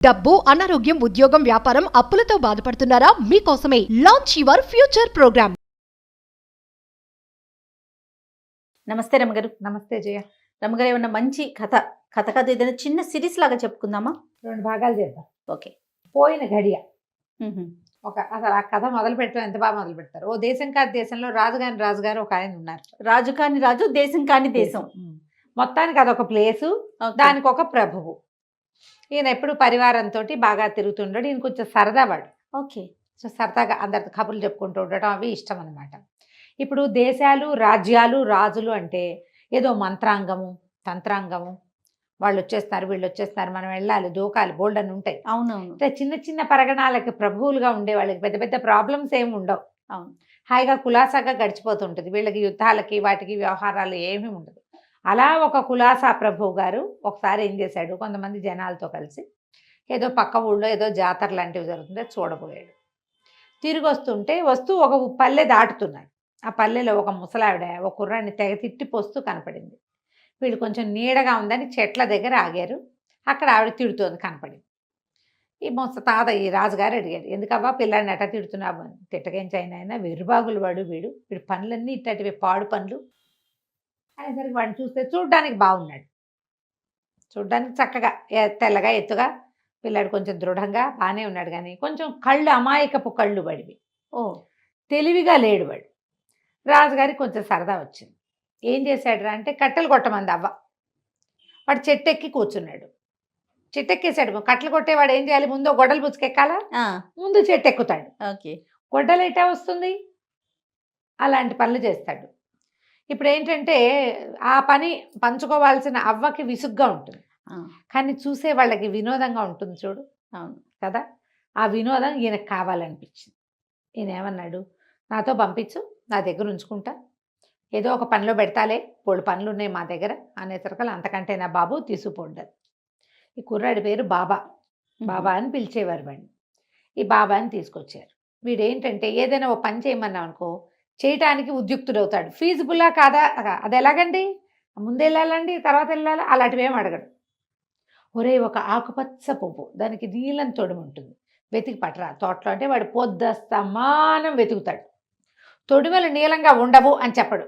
డబ్బు, అనారోగ్యం, ఉద్యోగం, వ్యాపారం, అప్పులతో బాధపడుతున్నారా? మీకోసమే లాంచ్ యువర్ ఫ్యూచర్ ప్రోగ్రామ్. నమస్తే రమగారు. నమస్తే జయ. రమగారు, ఏమన్నా మంచి కథ ఏదైనా చిన్న సిరీస్ లాగా చెప్పుకుందామా? 2 భాగాలు చేద్దాం. ఓకే. పోయిన గడియ. అసలు ఆ కథ మొదలు పెట్టడం ఎంత బాగా మొదలు పెడతారు. ఓ దేశం కాని దేశంలో రాజుగారు ఒక ఆయన ఉన్నారు. రాజు కాని రాజు, దేశం కాని దేశం. మొత్తానికి అదొక ప్లేసు, దానికి ఒక ప్రభువు. ఈయన ఎప్పుడు పరివారంతో బాగా తిరుగుతుంటాడు. ఈయన కొంచెం సరదావాడు. ఓకే. సో సరదాగా అందరితో కబుర్లు చెప్పుకుంటూ ఉండటం అవి ఇష్టం అనమాట. ఇప్పుడు దేశాలు, రాజ్యాలు, రాజులు అంటే ఏదో మంత్రాంగము, తంత్రాంగము, వాళ్ళు వచ్చేస్తున్నారు, వీళ్ళు వచ్చేస్తున్నారు, మనం వెళ్ళాలి, దూకాలి, బోల్డ్ అని ఉంటాయి. అవునవును. అంటే చిన్న చిన్న పరగణాలకి ప్రభువులుగా ఉండే వాళ్ళకి పెద్ద పెద్ద ప్రాబ్లమ్స్ ఏమి ఉండవు. అవును. హాయిగా కులాసాగా గడిచిపోతుంటుంది. వీళ్ళకి యుద్ధాలకి వాటికి వ్యవహారాలు ఏమీ ఉండదు. అలా ఒక కులాసా ప్రభువు గారు ఒకసారి ఏం చేశాడు, కొంతమంది జనాలతో కలిసి ఏదో పక్క ఊళ్ళో ఏదో జాతర లాంటివి జరుగుతుంటే చూడబోయాడు. తిరిగి వస్తూ ఒక పల్లె దాటుతున్నాడు. ఆ పల్లెలో ఒక ముసలావిడ ఒక కుర్రాన్ని తెగ తిట్టిపోస్తూ కనపడింది. వీళ్ళు కొంచెం నీడగా ఉందని చెట్ల దగ్గర ఆగారు. అక్కడ ఆవిడ తిడుతోంది కనపడింది. ఈ రాజుగారు అడిగాడు, ఎందుకబ్బా పిల్లాడిని ఎట్టా తిడుతున్నావు అని. తిట్టకేంచైనా అయినా వెరుబాగులు వీడు పనులన్నీ ఇట్టటివి పాడు పనులు అనేసరికి వాడిని చూస్తే చూడ్డానికి బాగున్నాడు. చూడ్డానికి చక్కగా తెల్లగా ఎత్తుగా పిల్లాడు కొంచెం దృఢంగా బాగానే ఉన్నాడు. కానీ కొంచెం కళ్ళు అమాయకపు కళ్ళు పడివి. తెలివిగా లేడు వాడు. రాజుగారికి కొంచెం సరదా వచ్చింది. ఏం చేశాడు అంటే కట్టెలు కొట్టమంది అవ్వ. వాడు చెట్టెక్కి కూర్చున్నాడు. చెట్టెక్కేసాడు. కట్టెలు కొట్టేవాడు ఏం చేయాలి, ముందు గొడ్డలు పుచ్చుకెక్కాలా, ముందు చెట్టు ఎక్కుతాడు. ఓకే. గొడ్డలు ఎట్టా వస్తుంది, అలాంటి పనులు చేస్తాడు. ఇప్పుడు ఏంటంటే ఆ పని పంచుకోవాల్సిన అవ్వకి విసుగ్గా ఉంటుంది, కానీ చూసే వాళ్ళకి వినోదంగా ఉంటుంది చూడు. అవును కదా. ఆ వినోదం ఈయనకు కావాలనిపించింది. ఈయన ఏమన్నాడు, నాతో పంపించు, నా దగ్గర ఉంచుకుంటా, ఏదో ఒక పనిలో పెడతాలే, పోళ్ళు పనులు ఉన్నాయి మా దగ్గర అనేసరికలు అంతకంటే నా బాబు తీసుకుపోండదు. ఈ కుర్రాడి పేరు బాబా. బాబా అని పిలిచేవారు వాడిని. ఈ బాబాని తీసుకొచ్చారు. వీడేంటంటే ఏదైనా ఓ పని చేయమన్నాం అనుకో చేయటానికి ఉద్యుక్తుడవుతాడు. ఫీజిబుల్లా కాదా, అది ఎలాగండి, ముందు వెళ్ళాలండి తర్వాత వెళ్ళాలా, అలాంటివి ఏం అడగడు. ఒరే ఒక ఆకుపచ్చ పువ్వు, దానికి నీలం తొడిమి ఉంటుంది, వెతికి పట్టరా తోటలో అంటే వాడు పొద్దస్తమానం వెతుకుతాడు. తొడిమలు నీలంగా ఉండవు అని చెప్పడు.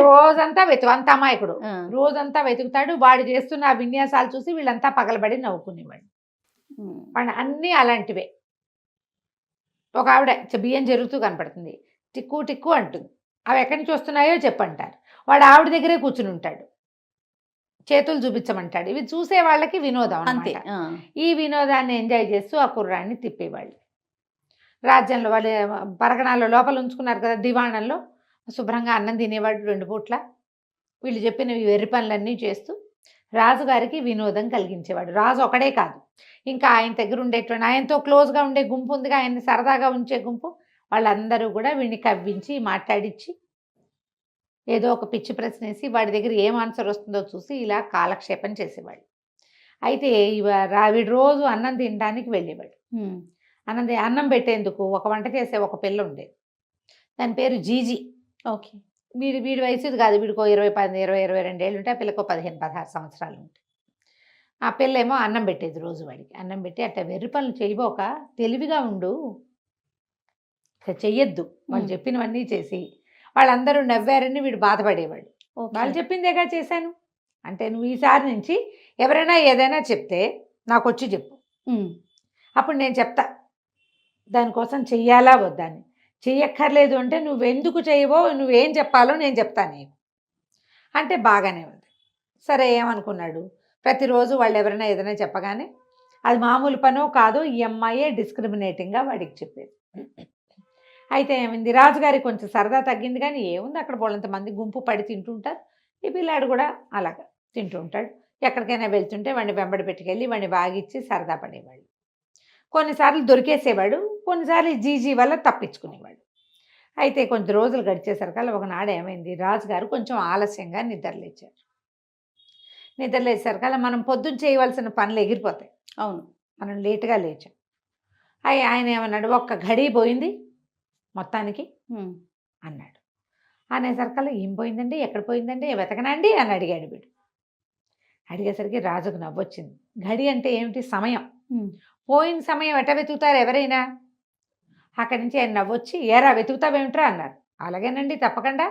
రోజంతా అంత అమాయకుడు. రోజంతా వెతుకుతాడు. వాడు చేస్తున్న ఆ విన్యాసాలు చూసి వీళ్ళంతా పగలబడి నవ్వుకునేవాడు. వాడు అన్నీ అలాంటివే. ఒక ఆవిడ బియ్యం జరుగుతూ కనపడుతుంది, టిక్కు టిక్కు అంటుంది. అవి ఎక్కడి నుంచి వస్తున్నాయో చెప్పంటారు. వాడు ఆవిడ దగ్గరే కూర్చుని ఉంటాడు, చేతులు చూపించమంటాడు. ఇవి చూసే వాళ్ళకి వినోదం అంతే. ఈ వినోదాన్ని ఎంజాయ్ చేస్తూ ఆ కుర్రాన్ని తిప్పేవాళ్ళు. రాజ్యంలో వాళ్ళు పరగణాల్లో లోపల ఉంచుకున్నారు కదా, దివాణంలో శుభ్రంగా అన్నం తినేవాడు 2 పూట్ల. వీళ్ళు చెప్పినవి వెర్రి పనులన్నీ చేస్తూ రాజుగారికి వినోదం కలిగించేవాడు. రాజు ఒకడే కాదు, ఇంకా ఆయన దగ్గర ఉండేటువంటి ఆయనతో క్లోజ్గా ఉండే గుంపు ఉందిగా, ఆయన్ని సరదాగా ఉంచే గుంపు, వాళ్ళందరూ కూడా వీడిని కవ్వించి మాట్లాడించి ఏదో ఒక పిచ్చి ప్రశ్న వేసి వాడి దగ్గర ఏం ఆన్సర్ వస్తుందో చూసి ఇలా కాలక్షేపం చేసేవాడు. అయితే వీడు రోజు అన్నం తినడానికి వెళ్ళేవాడు. అన్నం పెట్టేందుకు ఒక వంట చేసే ఒక పిల్ల ఉండేది. దాని పేరు జీజీ. ఓకే. వీడి వయసు కాదు, వీడికో 22 ఏళ్ళు ఉంటాయి, ఆ పిల్లకో 15-16 సంవత్సరాలు ఉంటాయి. ఆ పిల్ల ఏమో అన్నం పెట్టేది రోజు వాడికి. అన్నం పెట్టి అట్లా వెర్రి పనులు చేయబోక తెలివిగా ఉండు, చెయ్యొద్దు, వాళ్ళు చెప్పినవన్నీ చేసి వాళ్ళందరూ నవ్వారని వీడు బాధపడేవాడు. వాళ్ళు చెప్పిందేగా చేశాను అంటే, నువ్వు ఈసారి నుంచి ఎవరైనా ఏదైనా చెప్తే నాకు వచ్చి చెప్పు, అప్పుడు నేను చెప్తా దానికోసం చెయ్యాలా వద్దని. చెయ్యక్కర్లేదు అంటే నువ్వెందుకు చేయవో, నువ్వేం చెప్పాలో నేను చెప్తాను నీకు అంటే బాగానే ఉంది. సరే ఏమనుకున్నాడు, ప్రతిరోజు వాళ్ళు ఎవరైనా ఏదైనా చెప్పగానే అది మామూలు పనో కాదో ఈ అమ్మాయే డిస్క్రిమినేటింగ్గా వాడికి చెప్పేది. అయితే ఏమైంది, రాజుగారికి కొంచెం సరదా తగ్గింది. కానీ ఏముంది, అక్కడ వాళ్ళంతమంది గుంపు పడి తింటుంటారు, ఈ పిల్లాడు కూడా అలాగా తింటూ ఉంటాడు. ఎక్కడికైనా వెళ్తుంటే వాడిని వెంబడి పెట్టుకెళ్ళి వాడిని బాగిచ్చి సరదా పడేవాళ్ళు. కొన్నిసార్లు దొరికేసేవాడు, కొన్నిసార్లు జీజీ వల్ల తప్పించుకునేవాడు. అయితే కొంచెం రోజులు గడిచేసరికల్లా ఒకనాడు ఏమైంది, రాజుగారు కొంచెం ఆలస్యంగా నిద్రలేచారు. నిద్రలేసేసరికల్లా మనం పొద్దున్న చేయవలసిన పనులు ఎగిరిపోతాయి. అవును, మనం లేటుగా లేచాం. ఆయన ఏమన్నాడు, ఒక్క గడి పోయింది మొత్తానికి అన్నాడు. అనేసరికల్లా ఏం పోయిందండి, ఎక్కడ పోయిందండి, వెతకనండి అని అడిగాడు వీడు. అడిగేసరికి రాజుకు నవ్వొచ్చింది. గడి అంటే ఏమిటి, సమయం. పోయిన సమయం ఎట్ట వెతుకుతారు ఎవరైనా? అక్కడి నుంచి ఆయన నవ్వొచ్చి, ఏరా వెతుకుతావేమిట్రా అన్నారు. అలాగేనండి, తప్పకుండా,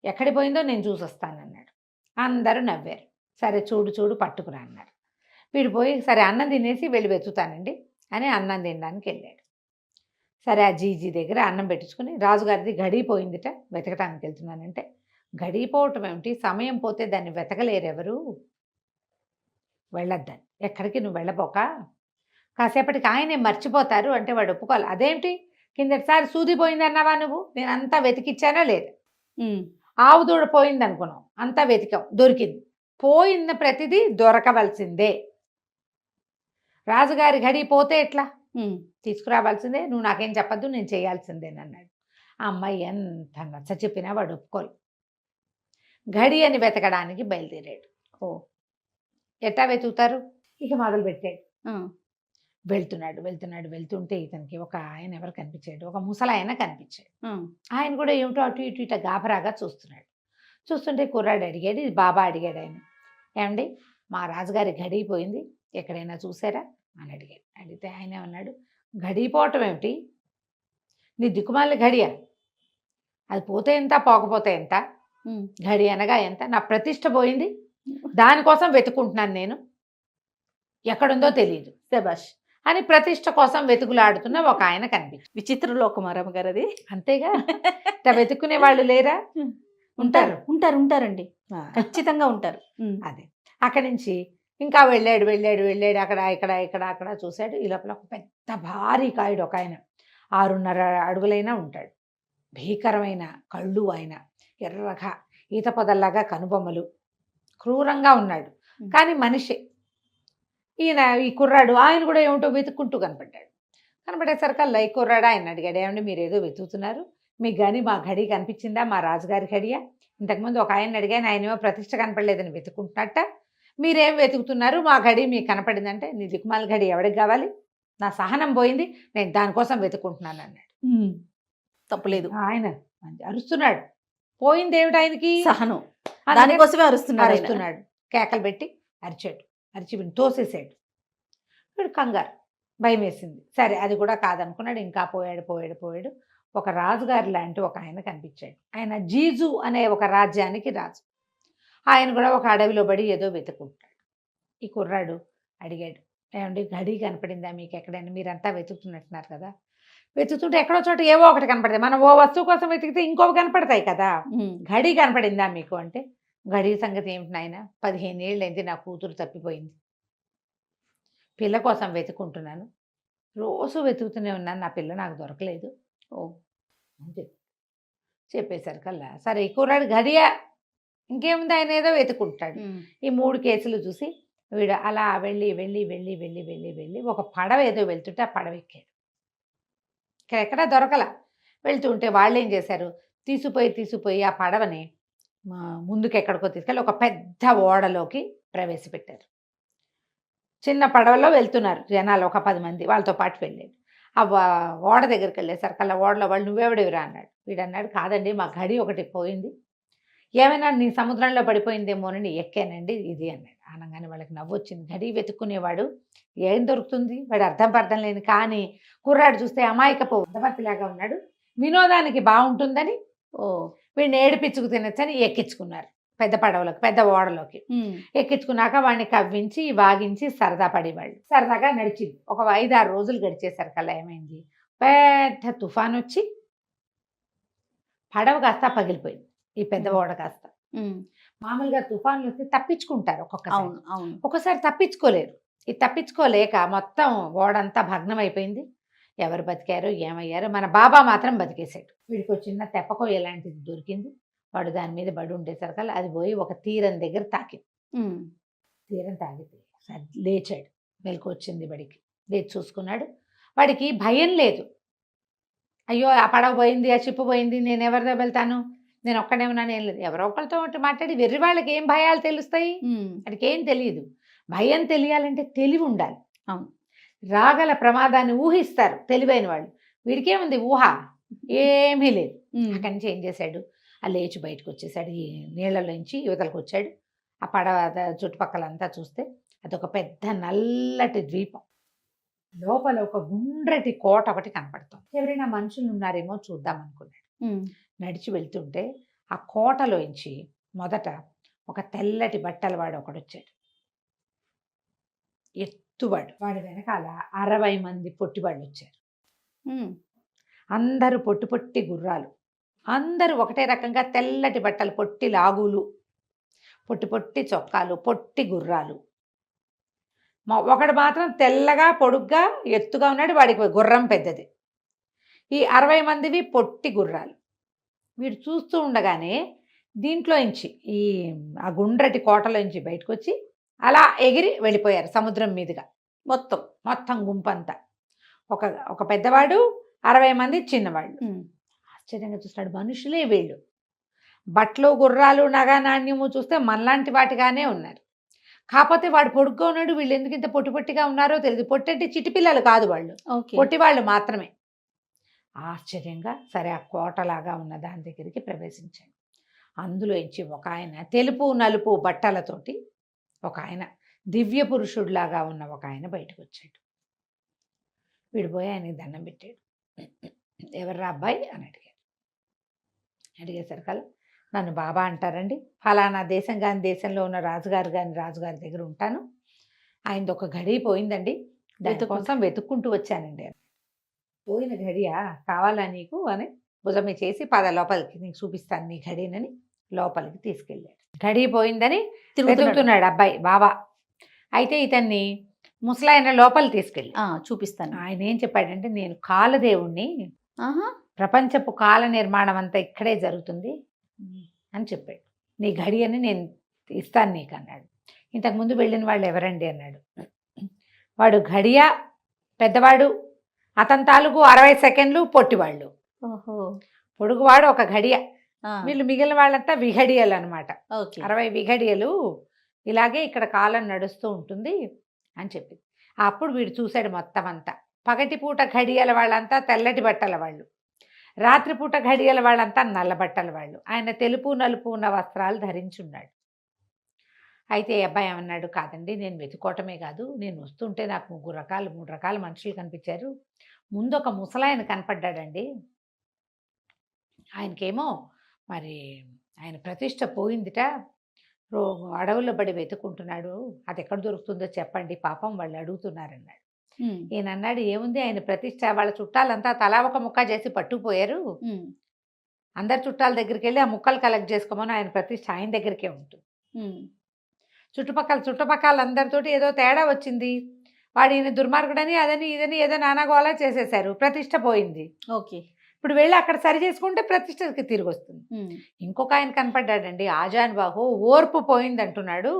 ఎక్కడి పోయిందో నేను చూసొస్తానన్నాడు. అందరూ నవ్వారు. సరే చూడు చూడు పట్టుకురా అన్నారు. వీడు పోయి సరే అన్నం తినేసి వెళ్ళి వెతుకుతానండి అని అన్నం తినడానికి వెళ్ళాడు. సరే ఆ జీజీ దగ్గర అన్నం పెట్టించుకుని, రాజుగారిది గడిపోయిందిట, వెతకటానికి వెళ్తున్నానంటే, గడిపోవటం ఏమిటి, సమయం పోతే దాన్ని వెతకలేరెవరు, వెళ్ళొద్దని. ఎక్కడికి నువ్వు వెళ్ళబోక, కాసేపటికి ఆయనే మర్చిపోతారు అంటే వాడు ఒప్పుకోవాలి. అదేమిటి, కిందటిసారి సూది పోయిందన్నావా నువ్వు, నేను అంతా వెతికిచ్చానా లేదు. ఆవు దూడ పోయింది అనుకున్నాం, అంతా వెతికాం, దొరికింది. పోయిన ప్రతిదీ దొరకవలసిందే. రాజుగారి గడి పోతే ఎట్లా, తీసుకురావాల్సిందే, నువ్వు నాకేం చెప్పద్దు, నేను చేయాల్సిందేనన్నాడు. ఆ అమ్మాయి ఎంత నచ్చ చెప్పినా వాడు ఒప్పుకోలు. గడి అని వెతకడానికి బయలుదేరాడు. ఎట్టా వెతుకుతారు, ఇక మొదలు పెట్టాడు. వెళ్తున్నాడు వెళ్తున్నాడు వెళ్తుంటే ఇతనికి ఒక ఆయన ఎవరు కనిపించాడు, ఒక ముసలాయన కనిపించాడు. ఆయన కూడా ఏమిటో అటు ఇటు ఇట గాబరాగా చూస్తున్నాడు. చూస్తుంటే కుర్రాడు అడిగాడు, ఇది బాబా అడిగాడు ఆయన, ఏమండి మా రాజుగారి గడిపోయింది, ఎక్కడైనా చూసారా అని అడిగాడు. అడిగితే ఆయన ఏమన్నాడు, గడిపోవటం ఏమిటి, నీ దిక్కుమాలి గడియా, అది పోతే ఎంత పోకపోతే ఎంత, గడి అనగా ఎంత, నా ప్రతిష్ట పోయింది, దానికోసం వెతుకుంటున్నాను నేను, ఎక్కడుందో తెలియదు శభాష్ అని ప్రతిష్ట కోసం వెతుకులాడుతున్న ఒక ఆయన కనిపించారు. విచిత్ర లోకమారమ్మ గారు అది. అంతేగా, ఇట్లా వెతుక్కునే వాళ్ళు లేరా? ఉంటారు ఉంటారు ఉంటారండి, ఖచ్చితంగా ఉంటారు. అదే అక్కడి నుంచి ఇంకా వెళ్ళాడు వెళ్ళాడు వెళ్ళాడు, అక్కడ ఇక్కడ ఇక్కడ అక్కడ చూశాడు. ఈ లోపల ఒక పెద్ద భారీ కాయుడు ఒక ఆయన, 6.5 అడుగులైనా ఉంటాడు, భీకరమైన కళ్ళు, ఆయన ఎర్రగా ఈత పొదల్లాగా కనుబొమ్మలు, క్రూరంగా ఉన్నాడు కానీ మనిషి. ఈయన ఈ కుర్రాడు ఆయన కూడా ఏమిటో వెతుక్కుంటూ కనపడ్డాడు. కనపడేసరికల్లా ఈ కుర్రాడు ఆయన అడిగాడు, ఏమండి మీరు ఏదో వెతుకుతున్నారు, మీకు కానీ మా గడి కనిపించిందా, మా రాజుగారి గడియా? ఇంతకుముందు ఒక ఆయన అడిగాను, ఆయనేమో ప్రతిష్ట కనపడలేదని వెతుకుంటున్నట్ట, మీరేం వెతుకుతున్నారు, మా గడి మీకు కనపడిందంటే, నీ దిక్కుమాల గడి ఎవరికి కావాలి, నా సహనం పోయింది, నేను దానికోసం వెతుకుంటున్నాను అన్నాడు. తప్పలేదు, ఆయన అరుస్తున్నాడు. పోయింది ఏమిటి ఆయనకి, సహనం, దానికోసమే అరుస్తున్నాడు. కేకలు పెట్టి అరిచాడు, అరిచి వీడిని తోసేసాడు. వీడు కంగారు, భయం వేసింది. సరే అది కూడా కాదనుకున్నాడు. ఇంకా పోయాడు పోయాడు పోయాడు. ఒక రాజుగారి లాంటి ఒక ఆయన కనిపించాడు. ఆయన జీజు అనే ఒక రాజ్యానికి రాజు. ఆయన కూడా ఒక అడవిలో పడి ఏదో వెతుకుంటాడు. ఈ కుర్రాడు అడిగాడు, ఏమండి గడి కనపడిందా మీకు ఎక్కడైనా, మీరంతా వెతుకుతున్నట్టున్నారు కదా, వెతుకుతుంటే ఎక్కడో చోట ఏవో ఒకటి కనపడతాయి, మనం ఓ వస్తువు కోసం వెతికితే ఇంకోవి కనపడతాయి కదా, గడి కనపడిందా మీకు అంటే, గడి సంగతి ఏమిటి నాయన, 15 ఏళ్ళైంది నా కూతురు తప్పిపోయింది, పిల్ల కోసం వెతుకుంటున్నాను, రోజు వెతుకుతూనే ఉన్నాను, నా పిల్ల నాకు దొరకలేదు. అని చెప్పేసరికల్లా సరే ఈ కుర్రాడు గడియా, ఇంకేముంది ఆయన ఏదో వెతుకుంటాడు. ఈ 3 కేసులు చూసి వీడు అలా వెళ్ళి వెళ్ళి వెళ్ళి వెళ్ళి వెళ్ళి వెళ్ళి ఒక పడవ ఏదో వెళ్తుంటే ఆ పడవ ఎక్కాడు. ఎక్కడా దొరకల. వెళ్తుంటే వాళ్ళు ఏం చేశారు, తీసుకుపోయి ఆ పడవని ముందుకు ఎక్కడికో తీసుకెళ్ళి ఒక పెద్ద ఓడలోకి ప్రవేశపెట్టారు. చిన్న పడవలో వెళ్తున్నారు జనాలు, ఒక 10 మంది వాళ్ళతో పాటు వెళ్ళాడు. ఆ ఓడ దగ్గరికి వెళ్ళేసరికల్లా ఓడలో వాళ్ళు, నువ్వెవడివిరా అన్నాడు. వీడు అన్నాడు, కాదండి మా గడి ఒకటి పోయింది, ఏమైనా నీ సముద్రంలో పడిపోయిందేమోనని ఎక్కానండి ఇది అన్నాడు. అనగానే వాళ్ళకి నవ్వొచ్చింది. గడి వెతుక్కునేవాడు ఏం దొరుకుతుంది, వాడు అర్థం లేని. కానీ కుర్రాడు చూస్తే అమాయకపు ఉద్దపత్తిలాగా ఉన్నాడు, వినోదానికి బాగుంటుందని వీడిని ఏడిపించుకు తినచ్చని ఎక్కించుకున్నారు పెద్ద పడవలోకి, పెద్ద ఓడలోకి. ఎక్కించుకున్నాక వాడిని కవ్వించి వాగించి సరదా పడేవాళ్ళు. సరదాగా నడిచింది. ఒక 5-6 రోజులు గడిచేసరికల్లా ఏమైంది, పెద్ద తుఫాన్ వచ్చి పడవ కాస్త పగిలిపోయింది. ఈ పెద్ద ఓడ కాస్త. మామూలుగా తుఫాన్లు వస్తే తప్పించుకుంటారు ఒక్కొక్కసారి తప్పించుకోలేరు. ఈ తప్పించుకోలేక మొత్తం ఓడంతా భగ్నం అయిపోయింది. ఎవరు బతికారో ఏమయ్యారో, మన బాబా మాత్రం బతికేశాడు. వీడికి చిన్న తెప్పకో ఎలాంటిది దొరికింది. వాడు దాని మీద పడి ఉండేసరికల్లా అది పోయి ఒక తీరం దగ్గర తాకింది. తీరం తాగితే లేచాడు, మెలకు వచ్చింది వాడికి. లేచి చూసుకున్నాడు. వాడికి భయం లేదు. అయ్యో ఆ పడవ పోయింది, ఆ చిప్పు పోయింది, నేను ఎవరితో వెళ్తాను, నేను ఒక్కడే ఉన్నాను, ఏం లేదు. ఎవరో ఒకరితో మాట్లాడి, వెర్రి వాళ్ళకి ఏం భయాలు తెలుస్తాయి, వాడికి ఏం తెలియదు. భయం తెలియాలంటే తెలివి ఉండాలి. అవును, రాగల ప్రమాదాన్ని ఊహిస్తారు తెలివైన వాళ్ళు. వీడికేముంది ఊహ, ఏమీ లేదు. అక్కడి నుంచి ఏం చేశాడు, ఆ లేచి బయటకు వచ్చేసాడు. ఈ నీళ్ళలోంచి యువతలకు వచ్చాడు. ఆ పడవ చుట్టుపక్కలంతా చూస్తే అదొక పెద్ద నల్లటి ద్వీపం. లోపల ఒక గుండ్రటి కోట ఒకటి కనపడుతుంది. ఎవరైనా మనుషులు ఉన్నారేమో చూద్దాం అనుకున్నాడు. నడిచి వెళ్తుంటే ఆ కోటలోంచి మొదట ఒక తెల్లటి బట్టల వాడు ఒకడు వచ్చాడు. ఎత్తువాడు. వాడి వెనకాల 60 మంది పొట్టివాళ్ళు వచ్చారు. అందరూ పొట్టి పొట్టి గుర్రాలు, అందరూ ఒకటే రకంగా తెల్లటి బట్టలు, పొట్టి లాగులు, పొట్టి పొట్టి చొక్కాలు, పొట్టి గుర్రాలు. ఒకడు మాత్రం తెల్లగా పొడుగ్గా ఎత్తుగా ఉన్నాడు, వాడికి గుర్రం పెద్దది. ఈ 60 మందివి పొట్టి గుర్రాలు. వీడు చూస్తూ ఉండగానే దీంట్లోంచి ఆ గుండ్రటి కోటలోంచి బయటకు వచ్చి అలా ఎగిరి వెళ్ళిపోయారు సముద్రం మీదుగా. మొత్తం గుంపంతా. ఒక పెద్దవాడు, 60 మంది చిన్నవాళ్ళు. ఆశ్చర్యంగా చూస్తాడు, మనుషులే వీళ్ళు. బట్టలు, గుర్రాలు, నగ నాణ్యము చూస్తే మనలాంటి వాటిగానే ఉన్నారు. కాకపోతే వాడు పొడుగ్గా ఉన్నాడు, వీళ్ళు ఎందుకు ఇంత పొట్టి పొట్టిగా ఉన్నారో తెలియదు. పొట్టంటే చిటిపిల్లలు కాదు వాళ్ళు, పొట్టి వాళ్ళు మాత్రమే. ఆశ్చర్యంగా సరే ఆ కోటలాగా ఉన్న దాని దగ్గరికి ప్రవేశించాడు. అందులోంచి ఒక ఆయన తెలుపు నలుపు బట్టలతోటి, ఒక ఆయన దివ్య పురుషుడిలాగా ఉన్న ఒక ఆయన బయటకు వచ్చాడు. వీడు పోయి ఆయనకి దండం పెట్టాడు. ఎవర్రా అబ్బాయి అని అడిగేసరికల్లా, నన్ను బాబా అంటారండి, ఫలానా దేశం కాని దేశంలో ఉన్న రాజుగారి దగ్గర ఉంటాను, ఆయనది ఒక గడి పోయిందండి, దానికోసం వెతుక్కుంటూ వచ్చానండి. పోయిన గడియా కావాలా నీకు అని భుజమే చేసి పద లోపలికి, నీకు చూపిస్తాను నీ గడినని లోపలికి తీసుకెళ్ళాడు. గడి పోయిందని వెతుకుతున్నాడు అబ్బాయి బాబా. అయితే ఇతన్ని ముసలాయన లోపలి తీసుకెళ్ళి చూపిస్తాను. ఆయన ఏం చెప్పాడంటే, నేను కాలదేవుణ్ణి, ప్రపంచపు కాల నిర్మాణం అంతా ఇక్కడే జరుగుతుంది అని చెప్పాడు. నీ గడి అని నేను ఇస్తాను నీకు అన్నాడు. ఇంతకుముందు వెళ్ళిన వాళ్ళు ఎవరండి అన్నాడు. వాడు గడియా పెద్దవాడు, అతని తాలూకు 60 సెకండ్లు పొట్టివాళ్ళు. పొడుగువాడు ఒక గడియ, వీళ్ళు మిగిలిన వాళ్ళంతా విఘడియలు అనమాట. 60 విఘడియలు. ఇలాగే ఇక్కడ కాలం నడుస్తూ ఉంటుంది అని చెప్పి అప్పుడు వీడు చూశాడు మొత్తం అంతా. పగటిపూట ఘడియల వాళ్ళంతా తెల్లటి బట్టల వాళ్ళు, రాత్రిపూట ఘడియల వాళ్ళంతా నల్ల బట్టల వాళ్ళు. ఆయన తెలుపు నలుపు ఉన్న వస్త్రాలు ధరించున్నాడు. అయితే అబ్బాయి ఏమన్నాడు, కాదండి నేను వెతుకోవటమే కాదు, నేను వస్తుంటే నాకు 3 రకాల మనుషులు కనిపించారు. ముందు ఒక ముసలాయన కనపడ్డాడండి, ఆయనకేమో మరి ఆయన ప్రతిష్ట పోయిందిట, అడవుల్లో పడి వెతుకుంటున్నాడు, అది ఎక్కడ దొరుకుతుందో చెప్పండి పాపం వాళ్ళు అడుగుతున్నారన్నాడు. ఈయన అన్నాడు, ఏముంది ఆయన ప్రతిష్ట, వాళ్ళ చుట్టాలంతా తలా ఒక ముక్క చేసి పట్టుకుపోయారు, అందరి చుట్టాల దగ్గరికి వెళ్ళి ఆ ముక్కలు కలెక్ట్ చేసుకోమని, ఆయన ప్రతిష్ట ఆయన దగ్గరికే ఉంటుంది. చుట్టుపక్కల అందరితోటి ఏదో తేడా వచ్చింది, వాడు ఈయన దుర్మార్గుడని అదని ఇదని ఏదో నానాగోలా చేసేసారు, ప్రతిష్ట పోయింది. ఓకే, ఇప్పుడు వెళ్ళి అక్కడ సరి చేసుకుంటే ప్రతిష్టకి తిరిగి వస్తుంది. ఇంకొక ఆయన కనపడ్డాడండి, ఆజాన్ బాహు, ఓర్పు పోయింది అంటున్నాడు.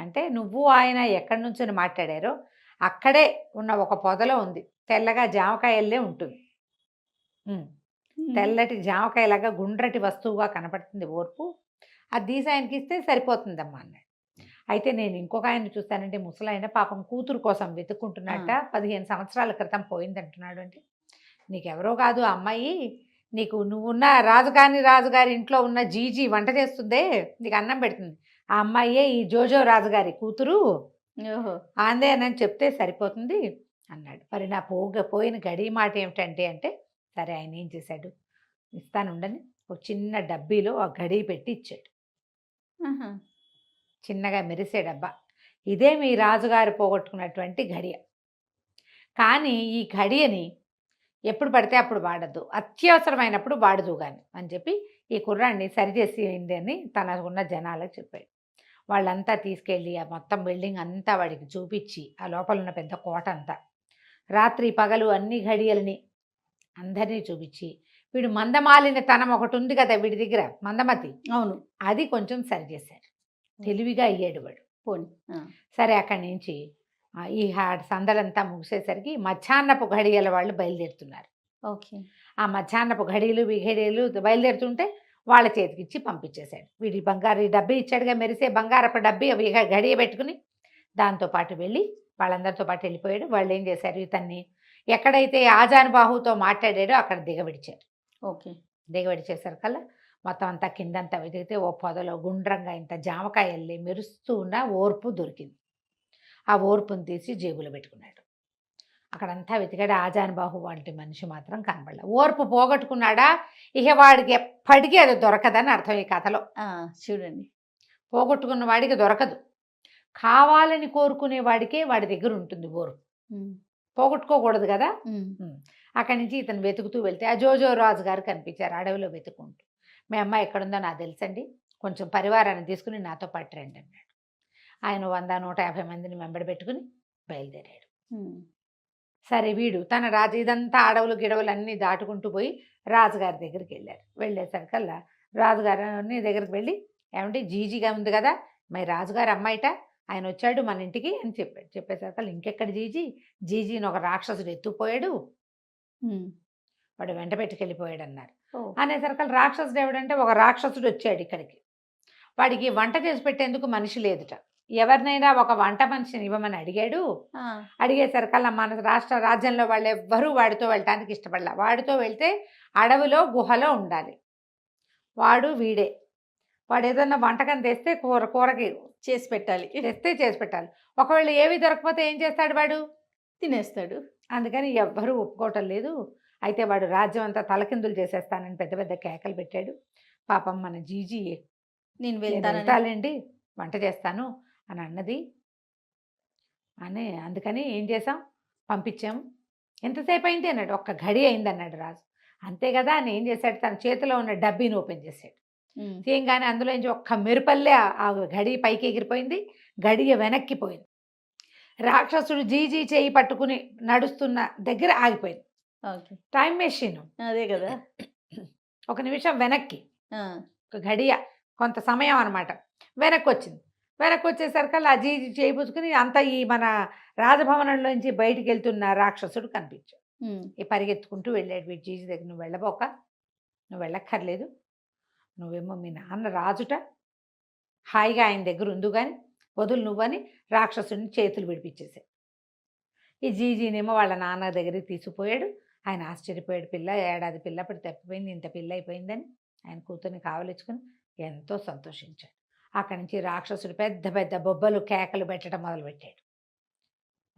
అంటే నువ్వు ఆయన ఎక్కడి నుంచి మాట్లాడారో అక్కడే ఉన్న ఒక పొదలో ఉంది, తెల్లగా జామకాయల్లే ఉంటుంది, తెల్లటి జామకాయలాగా గుండ్రటి వస్తువుగా కనపడుతుంది ఓర్పు, అది తీసి ఆయనకి ఇస్తే సరిపోతుందమ్మా అన్నాడు. అయితే నేను ఇంకొక ఆయన చూస్తానంటే ముసలాయన పాపం కూతురు కోసం వెతుక్కుంటున్నట్ట, 15 సంవత్సరాల క్రితం పోయిందంటున్నాడు. అంటే నీకెవరో కాదు ఆ అమ్మాయి, నువ్వున్న రాజుగారి ఇంట్లో ఉన్న జీజీ వంట చేస్తుందే, నీకు అన్నం పెడుతుంది, ఆ అమ్మాయే ఈ జోజో రాజుగారి కూతురు, ఆందే అని చెప్తే సరిపోతుంది అన్నాడు. మరి నా పోయిన గడి మాట ఏమిటంటే అంటే, సరే ఆయన ఏం చేశాడు, ఇస్తానుండని ఒక చిన్న డబ్బీలో ఆ గడి పెట్టి ఇచ్చాడు. చిన్నగా మెరిసే డబ్బా, ఇదే మీ రాజుగారు పోగొట్టుకున్నటువంటి గడియ, కానీ ఈ గడియని ఎప్పుడు పడితే అప్పుడు వాడద్దు, అత్యవసరమైనప్పుడు వాడదు కానీ అని చెప్పి ఈ కుర్రాన్ని సరిచేసి ఏంటి అని తనకున్న జనాలకు చెప్పాడు. వాళ్ళంతా తీసుకెళ్ళి ఆ మొత్తం బిల్డింగ్ అంతా వాడికి చూపించి, ఆ లోపల ఉన్న పెద్ద కోట అంతా, రాత్రి పగలు అన్ని ఘడియలని అందరినీ చూపించి, వీడు మందమాలిన తనం ఒకటి ఉంది కదా వీడి దగ్గర, మందమతి, అవును, అది కొంచెం సరిచేశారు. తెలివిగా అయ్యాడు వాడు. సరే అక్కడి నుంచి ఈ సందడంతా ముగిసేసరికి మధ్యాహ్నపు ఘడియల వాళ్ళు బయలుదేరుతున్నారు. ఓకే, ఆ మధ్యాహ్నపు ఘడియలు విఘడియలు బయలుదేరుతుంటే వాళ్ళ చేతికి ఇచ్చి పంపించేశాడు. వీడి బంగారు డబ్బీ ఇచ్చాడుగా, మెరిసే బంగారపు డబ్బీ గడియ పెట్టుకుని దాంతోపాటు వెళ్ళి వాళ్ళందరితో పాటు వెళ్ళిపోయాడు. వాళ్ళు ఏం చేశారు, ఇతన్ని ఎక్కడైతే ఆజాన్ బాహుతో మాట్లాడాడో అక్కడ దిగబడిచారు. ఓకే, దిగబడిచేసరికల్లా మొత్తం అంతా కిందంతా వెతికితే ఓ పొదలో గుండ్రంగా ఇంత జామకాయల్లి మెరుస్తూ ఉన్న ఓర్పు దొరికింది. ఆ ఓర్పును తీసి జేబులో పెట్టుకున్నాడు. అక్కడంతా వెతికాడు. ఆజానుబాహు వంటి మనిషి మాత్రం కనబడలే. ఓర్పు పోగొట్టుకున్నాడా, ఇక వాడికి ఎప్పటికీ అది దొరకదని అర్థం ఈ కథలో. చూడండి, పోగొట్టుకున్న వాడికి దొరకదు. కావాలని కోరుకునే వాడికే వాడి దగ్గర ఉంటుంది ఓర్పు. పోగొట్టుకోకూడదు కదా. అక్కడి నుంచి ఇతను వెతుకుతూ వెళ్తే ఆ జోజో రాజు గారు కనిపించారు అడవిలో వెతుకుంటూ. మీ అమ్మాయి ఎక్కడుందో నాకు తెలుసండి, కొంచెం పరివారాన్ని తీసుకుని నాతో పాటు రండి అన్నాడు. ఆయన 100-150 మందిని వెంబడి పెట్టుకుని బయలుదేరాడు. సరే వీడు తన రాజు ఇదంతా అడవులు గిడవులు అన్నీ దాటుకుంటూ పోయి రాజుగారి దగ్గరికి వెళ్ళారు. వెళ్ళేసరికల్లా రాజుగారి దగ్గరికి వెళ్ళి, ఏమంటే జీజీగా ఉంది కదా, మరి రాజుగారి అమ్మాయిట, ఆయన వచ్చాడు మన ఇంటికి అని చెప్పాడు. చెప్పేసరికల్లా ఇంకెక్కడ జీజీని ఒక రాక్షసుడు ఎత్తుపోయాడు, వాడు వెంట పెట్టుకెళ్ళిపోయాడు అన్నారు. అనేసరికల్లా రాక్షసుడు ఎవడంటే ఒక రాక్షసుడు వచ్చాడు ఇక్కడికి. వాడికి వంట చేసి పెట్టేందుకు మనిషి లేదుట. ఎవరినైనా ఒక వంట మనిషిని ఇవ్వమని అడిగాడు. అడిగేసరికల్లా మన రాజ్యంలో వాళ్ళు ఎవ్వరూ వాడితో వెళ్ళటానికి ఇష్టపడలే. వాడితో వెళ్తే అడవిలో గుహలో ఉండాలి. వీడే. వాడు ఏదన్నా వంటకం తెస్తే కూరకి చేసి పెట్టాలి. చేసి పెట్టాలి. ఒకవేళ ఏవి దొరకపోతే ఏం చేస్తాడు, వాడు తినేస్తాడు. అందుకని ఎవ్వరూ ఒప్పుకోవటం లేదు. అయితే వాడు రాజ్యం అంతా తలకిందులు చేసేస్తానని పెద్ద పెద్ద కేకలు పెట్టాడు. పాపం మన జీజీ నేను వెళ్తానండి, వంట చేస్తాను అని అన్నది. అందుకని ఏం చేసాం, పంపించాము. ఎంతసేపు అయింది అన్నాడు. ఒక్క గడి అయింది అన్నాడు రాజు. అంతే కదా అని ఏం చేశాడు, తన చేతిలో ఉన్న డబ్బీని ఓపెన్ చేశాడు. తీయంగానే అందులో నుంచి ఒక్క మెరుపల్లే ఆ గడి పైకి ఎగిరిపోయింది, గడియ వెనక్కిపోయింది. రాక్షసుడు జీజీ చేయి పట్టుకుని నడుస్తున్న దగ్గర ఆగిపోయింది. టైం మెషిన్ అదే కదా. 1 నిమిషం వెనక్కి, ఒక గడియ కొంత సమయం అనమాట వెనక్కి వచ్చింది. వెనక్కి వచ్చేసరికల్లా ఆ జీజీ చేయి పుచ్చుకుని అంత ఈ మన రాజభవనంలోంచి బయటికి వెళ్తున్న రాక్షసుడు కనిపించాడు. ఈ పరిగెత్తుకుంటూ వెళ్ళాడు. వీడి జీజీ దగ్గర, నువ్వు వెళ్ళబోక, నువ్వు వెళ్ళక్కర్లేదు, నువ్వేమో మీ నాన్న రాజుట, హాయిగా ఆయన దగ్గర ఉండు కానీ వదులు నువ్వని రాక్షసుడిని చేతులు విడిపించేసాడు. ఈ జీజీనేమో వాళ్ళ నాన్న దగ్గరికి తీసుకుపోయాడు. ఆయన ఆశ్చర్యపోయాడు. పిల్ల ఏడాది పిల్ల అప్పుడు తప్పిపోయింది, ఇంత పిల్ల అయిపోయిందని ఆయన కూతుర్ని కావలించుకుని ఎంతో సంతోషించాడు. అక్కడి నుంచి రాక్షసుడు పెద్ద పెద్ద బొబ్బలు కేకలు పెట్టడం మొదలుపెట్టాడు.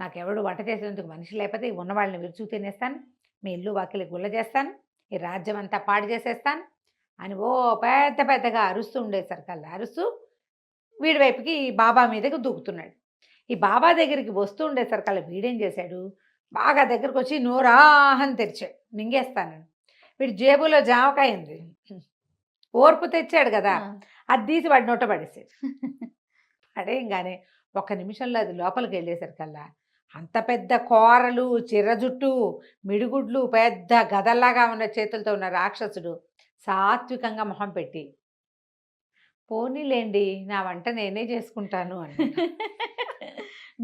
నాకెవడు వంట చేసేందుకు మనిషి లేకపోతే ఉన్నవాళ్ళని విరుచు తినేస్తాను, మీ ఇల్లు వాకిలి గుల్ల చేస్తాను, ఈ రాజ్యం అంతా పాడు చేసేస్తాను అని పెద్ద పెద్దగా అరుస్తూ ఉండేసరికల్లా అరుస్తూ వీడి వైపుకి బాబా మీదకి దూకుతున్నాడు. ఈ బాబా దగ్గరికి వస్తూ ఉండేసరికల్లా వీడేం చేశాడు, బాగా దగ్గరకు వచ్చి నోరాహని తెరిచాడు, మింగేస్తానని. వీడి జేబులో జామకాయ ఉంది, ఓర్పు తెచ్చాడు కదా, అది తీసి వాడి నోట పడేసాడు. పడేయంగానే 1 నిమిషంలో అది లోపలికి వెళ్ళేసరికల్లా అంత పెద్ద కూరలు, చిర్రజుట్టు, మిడిగుడ్లు, పెద్ద గదల్లాగా ఉన్న చేతులతో ఉన్న రాక్షసుడు సాత్వికంగా మొహం పెట్టి, పోనీలేండి నా వంట నేనే చేసుకుంటాను అని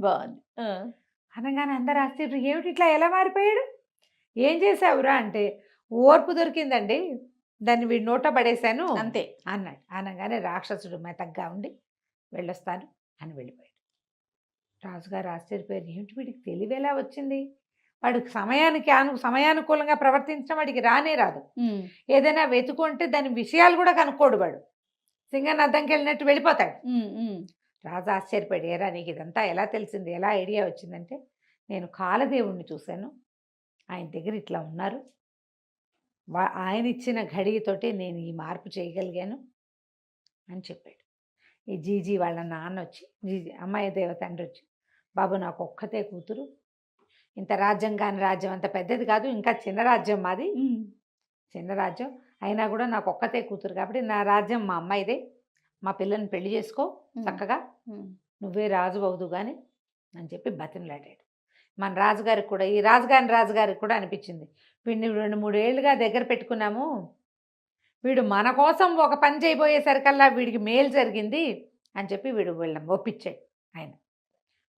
బాగుంది. అనగానే అందరు ఆశ్చర్యం, ఏమిటి ఇట్లా ఎలా మారిపోయాడు, ఏం చేసావురా అంటే, ఓర్పు దొరికిందండి, దాన్ని వీడి నోట పడేశాను అంతే అన్నాడు. అనగానే రాక్షసుడు మెతగ్గా ఉండి వెళ్ళొస్తాను అని వెళ్ళిపోయాడు. రాజుగారు ఆశ్చర్యపోయారు, ఏమిటి వీడికి తెలివేలా వచ్చింది, వాడికి సమయానుకూలంగా ప్రవర్తించడం వాడికి రానే రాదు. ఏదైనా వెతుకుంటే దాని విషయాలు కూడా కనుక్కోడు, వాడు సింగన్ అద్దంకి వెళ్ళినట్టు వెళ్ళిపోతాడు. రాజు ఆశ్చర్యపోయాడు, ఏరా నీకు ఇదంతా ఎలా తెలిసింది, ఎలా ఐడియా వచ్చిందంటే, నేను కాలదేవుణ్ణి చూశాను, ఆయన దగ్గర ఇట్లా ఉన్నారు, ఆయన ఇచ్చిన ఘడియతోటి నేను ఈ మార్పు చేయగలిగాను అని చెప్పాడు. ఈ జీజీ వాళ్ళ నాన్న వచ్చి, జీజీ అమ్మాయి దేవ తండ్రి వచ్చి, బాబు నాకు ఒక్కతే కూతురు, ఇంత రాజ్యం కాని రాజ్యం అంత పెద్దది కాదు, ఇంకా చిన్న రాజ్యం మాది, చిన్న రాజ్యం అయినా కూడా నాకు ఒక్కతే కూతురు కాబట్టి నా రాజ్యం మా అమ్మాయిదే, మా పిల్లని పెళ్లి చేసుకో చక్కగా, నువ్వే రాజు అవుదు కానీ అని చెప్పి బతిమలాడాడు. మన రాజుగారికి కూడా, ఈ రాజుగారికి కూడా అనిపించింది, వీడిని 2-3 ఏళ్ళుగా దగ్గర పెట్టుకున్నాము, వీడు మన కోసం ఒక పని చేయబోయేసరికల్లా వీడికి మేలు జరిగింది అని చెప్పి వీళ్ళని ఒప్పించాడు. ఆయన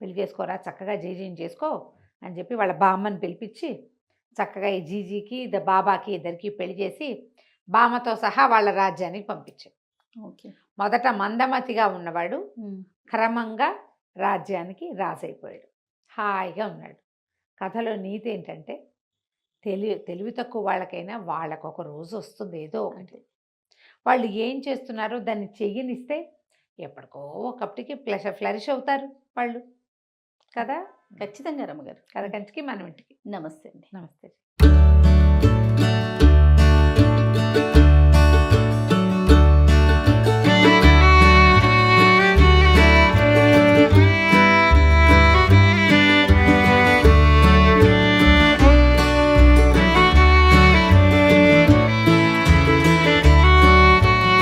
పెళ్లి చేసుకోరా, చక్కగా జీజీని చేసుకో అని చెప్పి వాళ్ళ బామ్మని పిలిపించి చక్కగా ఈ జీజీకి బాబాకి ఇద్దరికి పెళ్లి చేసి బామ్మతో సహా వాళ్ళ రాజ్యానికి పంపించాడు. మొదట మందమతిగా ఉన్నవాడు క్రమంగా రాజ్యానికి రాజైపోయాడు, హాయిగా ఉన్నాడు. కథలో నీతి ఏంటంటే, తెలివి తక్కువ వాళ్ళకైనా వాళ్ళకొక రోజు వస్తుంది ఏదో ఒకటి, వాళ్ళు ఏం చేస్తున్నారో దాన్ని చెయ్యనిస్తే ఎప్పటికో ఒకప్పటికి ఫ్లరిష్ అవుతారు వాళ్ళు కదా. ఖచ్చితంగా రమ్మగారు. కథ కంచికి మనం ఇంటికి. నమస్తే అండి. నమస్తే.